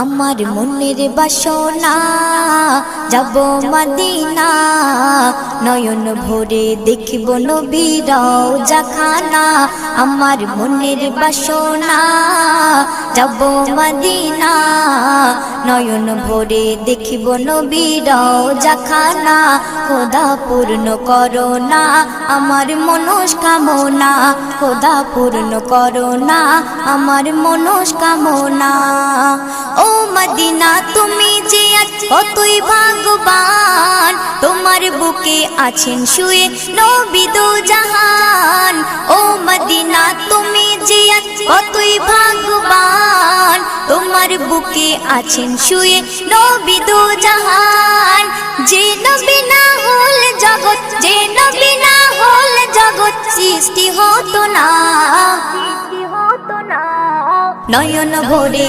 আমার মনের বাসনা যাব মদিনা, নয়ন ভরে দেখিব নবীর রওজাখানা। আমার মনের বাসনা যাব মদিনা, নয়ন ভরে দেখিব নবীর রওজাখানা। খোদা পূর্ণ করো না আমার মনস্কামনা, খোদা পূর্ণ করো না আমার মনস্কামনা। ও মদিনা তুমি যে কতই ভাগ্যবান, তোমার বুকে আছেন শুয়ে নবী দো জাহান। ও মদিনা তুমি যে কতই ভাগ্যবান, তোমার বুকে আছেন শুয়ে নবী দো জাহান। যে নবী না হল জগৎ, যে নবী না হল জগৎ সৃষ্টি হতো না। নয়ন ভরে